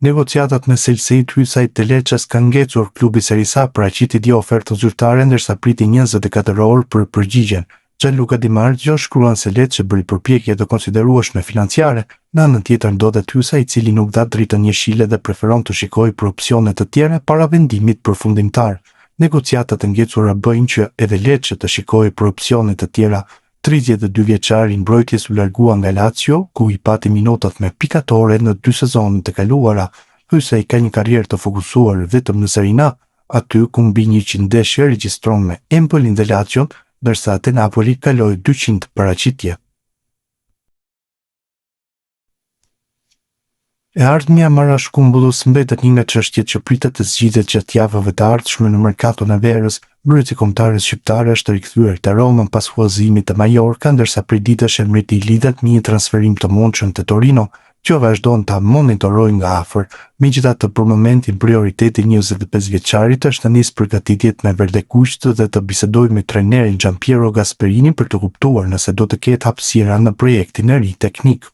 Negociatat me Selseit Hysaj të Leçës kanë ngecur. Klubi Serie A paraqiti dje ofertën zyrtare ndërsa priti 24 orë për përgjigjen. Gianluca Di Marzio shkruan se Lecce bëri përpjekje të konsiderueshme financiare, në anën tjetër ndodhet Hysaj i cili nuk dha dritën jeshile dhe preferon të shikojë për opsione të tjera para vendimit përfundimtar. Negociatat e ngecura bëjnë që edhe Lecce të shikojë për opsione të tjera. 32 vjeçari mbrojtjes u largua nga Lazio, ku i pati minutat me pikatore në 2 sezonet e kaluara. Hysaj ka një karrierë të fokusuar vetëm në Serie A, aty ku mbi 100 ndeshje regjistron me Empolin dhe Lazion, ndërsa te Napoli kaloi 200 paraqitje. E ardhmja marrashkumbullus mbetet një nga çështjet që pritet të zgjidhet gjatë javëve të ardhshme në merkaton e verës. Mbrojtësi kombëtare shqiptare është rikthyer te Roma pas huazimit të Mallorca, ndërsa prej ditësh emriti i lidhet me një transferim të mundshëm te Torino, që vazhdon ta monitorojë nga afër. Megjithatë, për momentin prioriteti i 25 vjeçarit është të nisë përgatitjet me Verdekushtë dhe të bisedojë me trajnerin Gianpiero Gasperini për të kuptuar nëse do të ketë hapësira në projektin e ri teknik.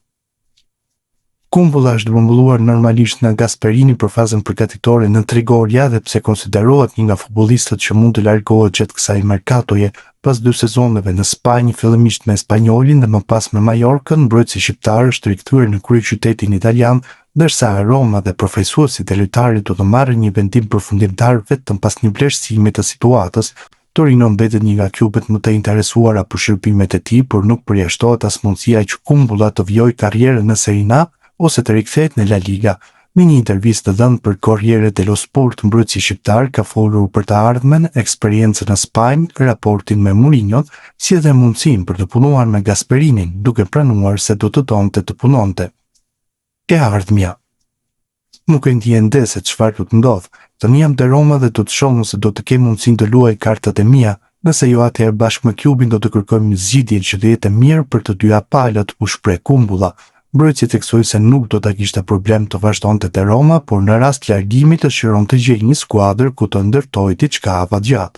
Kumbulla është grumbulluar normalisht nga Gasperini për fazën përgatitore në Trigoria dhe pse konsiderohet një nga futbollistët që mund të largohet gjatë kësaj merkatoje. Pas 2 sezoneve në Spanjë, fillimisht me Spanjolin dhe më pas me Mallorcën, mbrojtësi shqiptar është rikthyer në kryeqytetin italian, ndërsa Roma dhe përfaqësuesit e lojtarit do të marrin një vendim përfundimtar vetëm pas një vlerësimi të situatës. Torino mbetet një nga klubet më të interesuara për shërbimet e tij, por nuk përjashtohet as mundësia që Kumbulla të vijojë karrierën në Serie A ose të rikthehet në La Liga. Në një intervistë të dhënë për Corriere dello Sport, mbrojtësi shqiptar ka folur për të ardhmen, eksperiencën në Spanjë, raportin me Mourinho, si edhe mundësinë për të punuar me Gasperinin, duke pranuar se do të donte të punonte. E ardhmja. Nuk e ndjen ende se çfarë do të ndodh. Tani jam te Roma dhe do të shoh nëse do të kem mundësinë të luaj kartat e mia. Nëse jo, atëherë bashkë me klubin do të kërkojmë një zgjidhje që të jetë mirë për të dyja palët, u shpreh Kumbulla. Mbrojtësi theksoi se nuk do ta kishte problem të vazhdonte te Roma, por në rast largimi të shiron të gjejë një skuadër ku të ndërtojë diçka afatgjatë.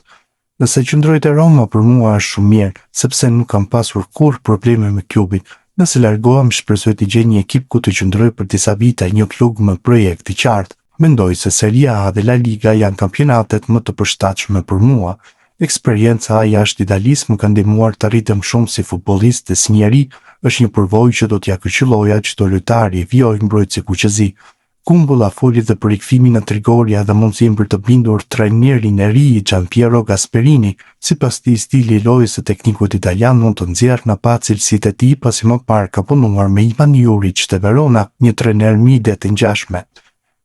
Nëse qëndroj te Roma për mua është shumë mirë, sepse nuk kam pasur kurrë probleme me klubin. Nëse largohem, shpresoj të gjej një ekip ku të qëndroj për disa vite, një klub me projekt i qartë. Mendoj se Serie A dhe La Liga janë kampionatet më të përshtatshme për mua. Eksperjenca jashtë Italisë më ka ndihmuar të arritem shumë si futbollist dhe si njeri. Është një përvojë që do t'ja këshilloja çdo lojtari i vijoj mbrojtësi kuqezi. Kumbulla foli dhe për rikthimin në Trigoria dhe mundësinë për të bindur trajnerin e ri Gianpiero Gasperini. Sipas tij, stili i lojës së teknikut italian mund të nxjerrë në pa cilësitë e tij, pasi më parë ka punuar me Ivan Juric te Verona, një trajner mide të ngjashme.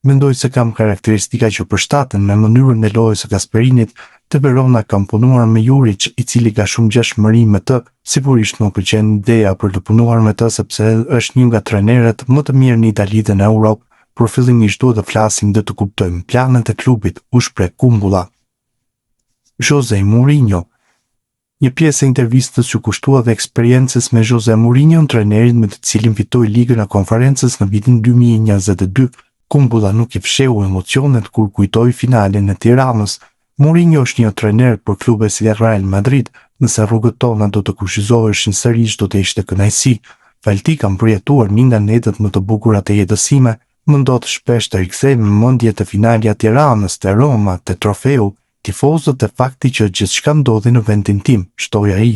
Mendoj se kam karakteristika që përshtaten me mënyrën e lojës së Gasperinit. Te Verona kam punuar me Juric, i cili ka shumë ngjashmëri me të. Sigurisht më pëlqen ideja për të punuar me të sepse është një nga trajnerët më të mirë në Itali dhe në Europë. Por fillimisht duhet të flasim dhe të kuptojmë planet e klubit, u shpreh Kumbulla. Jose Mourinho. Një pjesë e intervistës që kushtua dhe eksperiencës me Jose Mourinho, trajnerin me të cilin fitoi Ligën e Konferencës në vitin 2022. Kumbulla nuk i fsheu emocionet kur kujtoi finalen e Tiranës. Mourinho është një trajner për klube si Real Madrid, nëse rrugët tona do të kushtizoheshin sërish do të ishte kënaqësi. Falti kam përjetuar një nga netët më të bukura të jetës sime, më ndodh shpesh të rikthej në mendje të finalja Tiranës, te Roma, te trofeu, tifozët e fakti që gjithçka ndodhi në vendin tim, shtoi ai.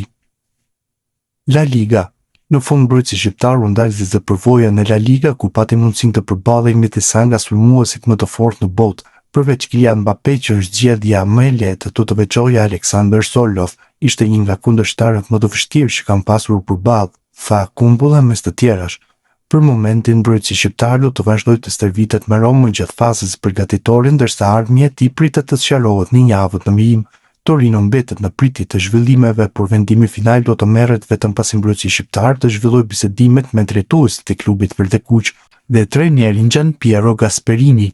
La Liga. Në fund mbrojtësi shqiptar u ndalzi dhe përvoja në La Liga, ku pati mundësinë të përballej me disa nga sulmuesit më të fortë në botë. Përveç Kylian Mbappé, që është zgjedhja më e lehtë, do të veçoja Alexander Sorloth, ishte një nga kundërshtarët më të vështirë që kam pasur përballë, tha Kumbulla mes të tjerash. Për momentin mbrojtësi shqiptar do të vazhdojë të stërvitet me Romën gjatë fazës përgatitore, ndërsa ardhmja e tij pritet të sqarohet në javët në vijim. Torino mbetet në pritje të zhvillimeve, por vendimi final do të merret vetëm pasi mbrojtësi shqiptar të zhvillojë bisedimet me drejtuesit e klubit verdekuq dhe trajnerin Gianpiero Gasperini.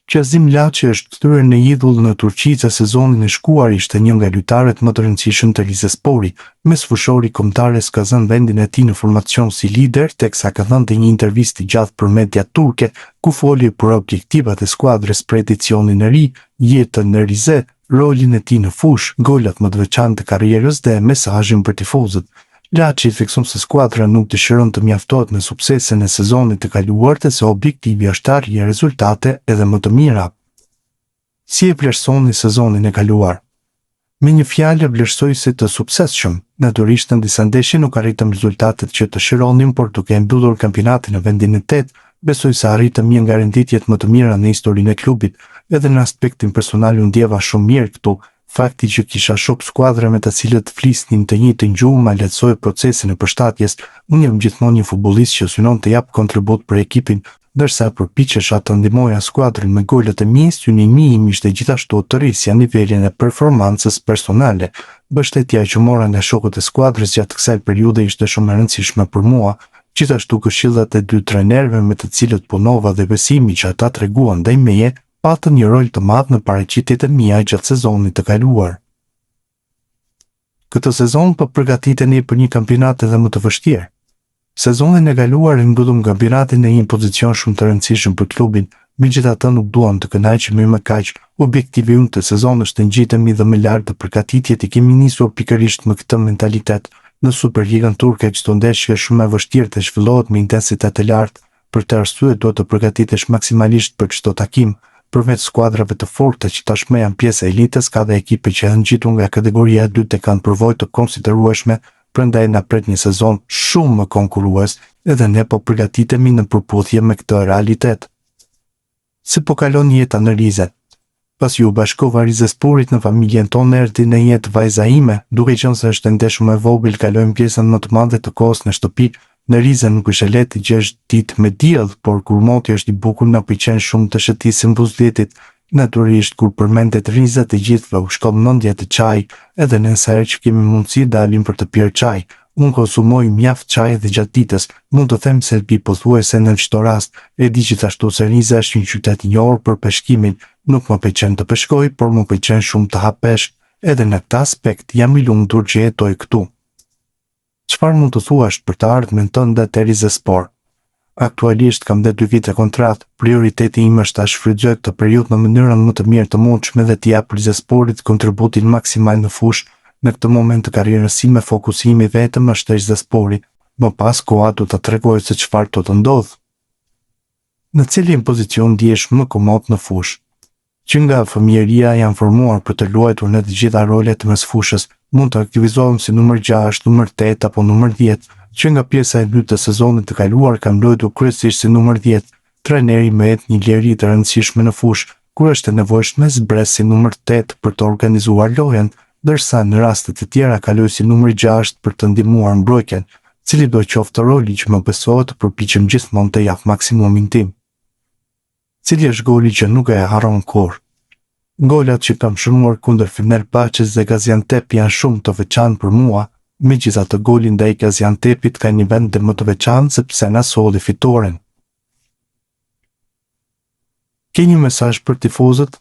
Qazim Laçi është kthyer në idhull në Turqi se sezonin e shkuar ishte një nga lojtarët më të rëndësishëm të Rizespori. Mesfushori kombëtares ka zënë vendin e tij në formacion si lider, teksa ka dhënë një intervistë gjatë për media turke, ku foli për objektivat e skuadrës për edicionin e ri, jetën në Rize, rolin e tij në fushë, golat më të veçantë të karrierës dhe mesazhin për tifozët. Laçi theksum se skuadra nuk dëshiron të mjaftohet me suksesin e sezonit të kaluar dhe se objektivi është të arrijë rezultate edhe më të mira. Si e vlerësoni sezonin e kaluar? Me një fjalë vlerësoj si të suksesshëm. Natyrisht në disa ndeshje nuk arritëm rezultatet që të shironim, por duke mbyllur kampionatin në vendin e 8, besoj se arritëm një nga renditjet më të mira në historinë e klubit. Edhe në aspektin personal u ndjeva shumë mirë këtu. Fakti që kisha shok skuadra me të cilët flisnin të njëjtën gjuhë ma lehtësoi procesin e përshtatjes. Unë jam gjithmonë një futbollist që synon të jap kontribut për ekipin, ndërsa përpiqesha të ndihmoja skuadrën me golet e mi. Synimi im ishte gjithashtu të rrisja nivelin e performancës personale. Mbështetja që mora nga shokët e skuadrës gjatë kësaj periudhe ishte shumë e rëndësishme për mua. Gjithashtu këshillat e dy trajnerëve me të cilët punova dhe besimi që ata treguan ndaj meje patën një rol të madh në paraqitjet e mia gjatë sezonit të kaluar. Këtë sezon po përgatiteni për një kampionat edhe më të vështirë. Sezonin e kaluar e mbyllëm kampionatin në një pozicion shumë të rëndësishëm për klubin, megjithatë nuk duam të kënaqemi më kaq. Objektivi ynë të sezonit është të ngjitemi dhe më lart të përgatitjet i kemi nisur pikërisht me këtë mentalitet. Në Superligën turke çdo ndeshje është shumë e vështirë të zhvillohet me intensitet të lartë. Për të arsye duhet të përgatitesh maksimalisht për çdo takim. Përveç skuadrave të forta që tashmë janë pjesë e elitës, ka dhe ekipe që janë ngjitur nga kategoria e dytë e kanë përvojë të konsiderueshme, prandaj na pret një sezon shumë më konkurrues, edhe ne po përgatitemi në përputhje me këtë realitet. Si po kalon jeta në Rize? Pasi u bashkova Rizesporit në familjen tonë, erdhi në jetë vajza ime. Duke qenë se është ende shumë e vogël, kalojmë pjesën më të madhe të kohës në shtëpi. Në Rize nuk është e lehtë të gjesh ditë me diell, por kur moti është i bukur na pëlqen shumë të shëtisim buzëletit. Natyrisht kur përmendet Riza të gjithëve u shkon mendja te çaji, edhe nëse herë që kemi mundësi dalim për të pirë çaj. Unë konsumoj mjaft çaj edhe gjatë ditës. Mund të them se pi pothuajse në çdo rast. E di gjithashtu se Riza është një qytet i njohur për peshkimin. Nuk më pëlqen të peshkoj, por më pëlqen shumë të ha peshk. Edhe në këtë aspekt jam i lumtur që jetoj këtu. Çfarë mund të thuash për të ardhmen tënde te Rizespor? Aktualisht kam dhe 2 vite kontratë. Prioriteti im është ta shfrytëzoj këtë periudhë në mënyrën më të mirë të mundshme dhe të jap Rizesporit kontributin maksimal në fushë. Në këtë moment të karrierës sime fokusimi vetëm është Rizespori. Më pas koha do ta tregoj se çfarë do të ndodh. Në cilin pozicion ndihesh më komod në fushë? Që nga fëmijëria jam formuar për të luajtur në të gjitha rolet mes fushës. Mund të aktivizohem si numër 6, numër 8 apo numër 10. Që nga pjesa e dytë të sezonit të kaluar kam luajtur kryesisht si numër 10. Trajneri më jep një liri të rëndësishme në fushë, kur është e nevojshme zbres si numër 8 për të organizuar lojën, ndërsa në raste të tjera kaloj si numër 6 për të ndihmuar mbrojtjen, cili do qoftë roli që më besohet të përpiqem gjithmonë të jap maksimumin tim. Cili është goli që nuk e harron kurrë? Golat që kam shënuar kundër Fenerbahçes dhe Gaziantep janë shumë të veçantë për mua, megjithatë goli ndaj Gaziantepit ka një vend më të veçantë sepse na solli fitoren. Ke një mesazh për tifozët?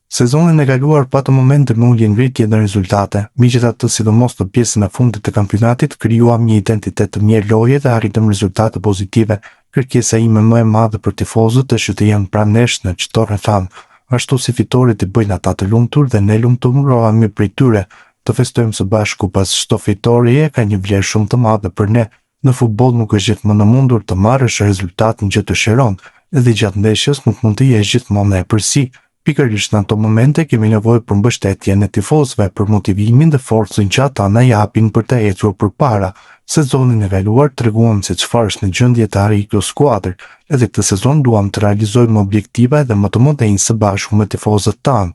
Sezonin e kaluar patë momente me ulje ngritje në rezultate, megjithatë sidomos në pjesën e fundit të kampionatit krijuam një identitet të mirë loje dhe arritëm rezultate pozitive. Kërkesa ime më e madhe për tifozët është të jenë pranë nesh në çdo rrethana. Ashtu si fitorit i bëjnë ata të lumtur dhe ne lumturohemi prej tyre. Të festojmë së bashku pas çdo fitorie ka një vlerë shumë të madhe për ne. Në futboll nuk është gjithmonë e mundur të marrësh rezultatin që të shiron, edhe gjatë ndeshjes nuk mund të jesh gjithmonë e përsi. Pikërisht në ato momente kemi nevojë për mbështetjen e tifozëve, për motivimin dhe forcën që ata na japin për të ecur përpara. Sezonin e kaluar treguam se çfarë është në gjendje të arrijë kjo skuadër, edhe këtë sezon duam të realizojmë objektiva dhe më të mëdhenj së bashku me tifozët tanë.